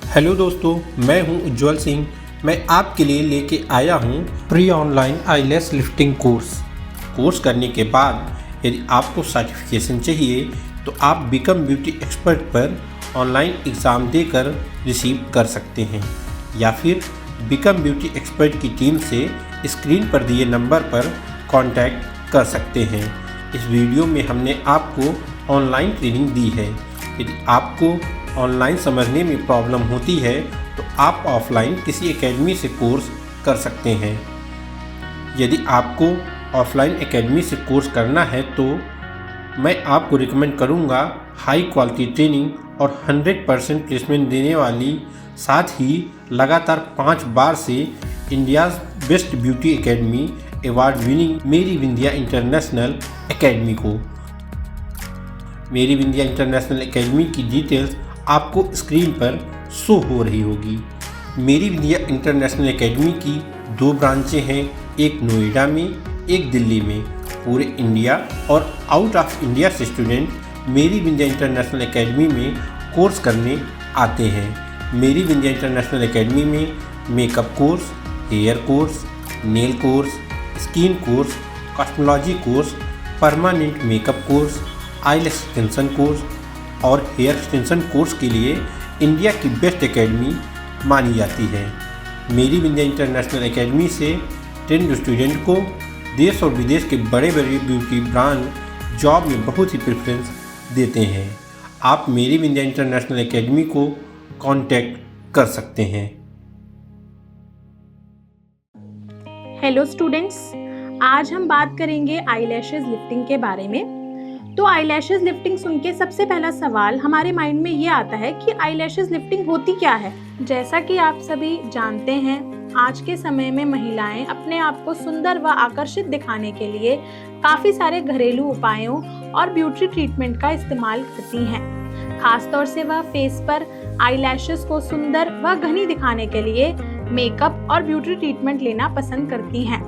Hello दोस्तों, मैं हूं उज्जवल सिंह। मैं आपके लिए लेके आया हूं free online eyelash lifting course करने के बाद यदि आपको सर्टिफिकेशन चाहिए तो आप बिकम ब्यूटी एक्सपर्ट पर ऑनलाइन एग्ज़ाम देकर रिसीव कर सकते हैं या फिर बिकम ब्यूटी एक्सपर्ट की टीम से स्क्रीन पर दिए नंबर पर कांटेक्ट कर सकते हैं। इस वीडियो में हमने आपको ऑनलाइन ट्रेनिंग दी है। यदि आपको ऑनलाइन समझने में प्रॉब्लम होती है तो आप ऑफलाइन किसी एकेडमी से कोर्स कर सकते हैं। यदि आपको ऑफलाइन एकेडमी से कोर्स करना है तो मैं आपको रिकमेंड करूंगा हाई क्वालिटी ट्रेनिंग और 100% प्लेसमेंट देने वाली, साथ ही लगातार 5 बार से India's best beauty academy award winning मेरी विंध्या इंटरनेशनल एकेडमी को। मेरी विंध्या इंटरनेशनल एकेडमी की डिटेल्स आपको स्क्रीन पर शो हो रही होगी। मेरी विंध्या इंटरनेशनल एकेडमी की 2 ब्रांचें हैं, एक नोएडा में, एक दिल्ली में। पूरे इंडिया और आउट ऑफ इंडिया से student Meri Vindhya International Academy में कोर्स करने आते हैं। मेरी विंध्या इंटरनेशनल एकेडमी में makeup course, hair course, nail course, skin course, cosmetology course, permanent makeup course, eyelash extension course और हेयर एक्सटेंशन कोर्स के लिए इंडिया की बेस्ट एकेडमी मानी जाती है। मेरी विंध्या इंटरनेशनल एकेडमी से ट्रेंड स्टूडेंट को देश और विदेश के बड़े बड़े ब्यूटी ब्रांड जॉब में बहुत ही प्रेफरेंस देते हैं। आप मेरी विंध्या इंटरनेशनल एकेडमी को कांटेक्ट कर सकते हैं। हेलो स्टूडेंट्स, आज हम बात करेंगे आईलैशेस लिफ्टिंग के बारे में। तो आईलैशेस लिफ्टिंग सुन के सबसे पहला सवाल हमारे माइंड में ये आता है कि आईलैशेस लिफ्टिंग होती क्या है। जैसा कि आप सभी जानते हैं, आज के समय में महिलाएं अपने आप को सुंदर व आकर्षित दिखाने के लिए काफ़ी सारे घरेलू उपायों और ब्यूटी ट्रीटमेंट का इस्तेमाल करती हैं। खासतौर से वह फेस पर आईलैशेस को सुंदर व घनी दिखाने के लिए मेकअप और ब्यूटी ट्रीटमेंट लेना पसंद करती हैं।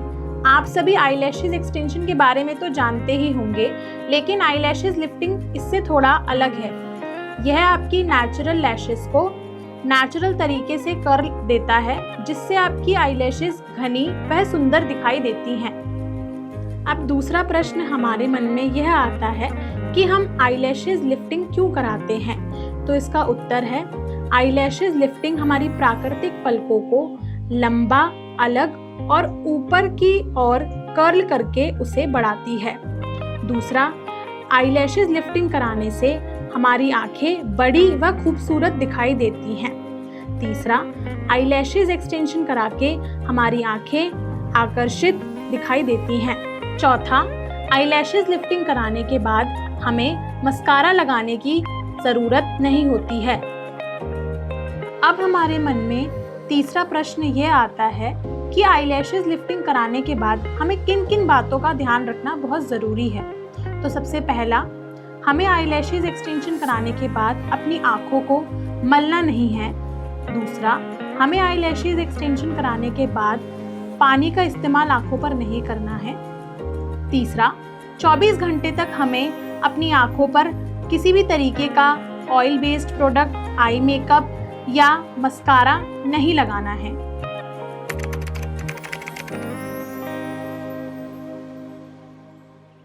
आप सभी आईलैशेस एक्सटेंशन के बारे में तो जानते ही होंगे, लेकिन आईलैशेस लिफ्टिंग इससे थोड़ा अलग है। यह आपकी नेचुरल लैशेस को नेचुरल तरीके से कर्ल देता है, जिससे आपकी आईलैशेस घनी व सुंदर दिखाई देती हैं। अब दूसरा प्रश्न हमारे मन में यह आता है कि हम आईलैशेस लिफ्टिंग क्यों कराते हैं। तो इसका उत्तर है, आईलैशेस लिफ्टिंग हमारी प्राकृतिक पलकों को लंबा, अलग और ऊपर की ओर कर्ल करके उसे बढ़ाती है। दूसरा, आईलैशेस लिफ्टिंग कराने से हमारी आंखें बड़ी व खूबसूरत दिखाई देती हैं। तीसरा, आईलैशेस एक्सटेंशन करा के हमारी आंखें आकर्षित दिखाई देती हैं। चौथा, आईलैशेस लिफ्टिंग कराने के बाद हमें मस्कारा लगाने की ज़रूरत नहीं होती है। अब हमारे मन में तीसरा प्रश्न यह आता है कि आईलैशेस लिफ्टिंग कराने के बाद हमें किन किन बातों का ध्यान रखना बहुत ज़रूरी है। तो सबसे पहला, हमें आईलैशेस एक्सटेंशन कराने के बाद अपनी आँखों को मलना नहीं है। दूसरा, हमें आईलैशेस एक्सटेंशन कराने के बाद पानी का इस्तेमाल आँखों पर नहीं करना है। तीसरा, 24 घंटे तक हमें अपनी आँखों पर किसी भी तरीके का oil based product, eye makeup या मस्कारा नहीं लगाना है।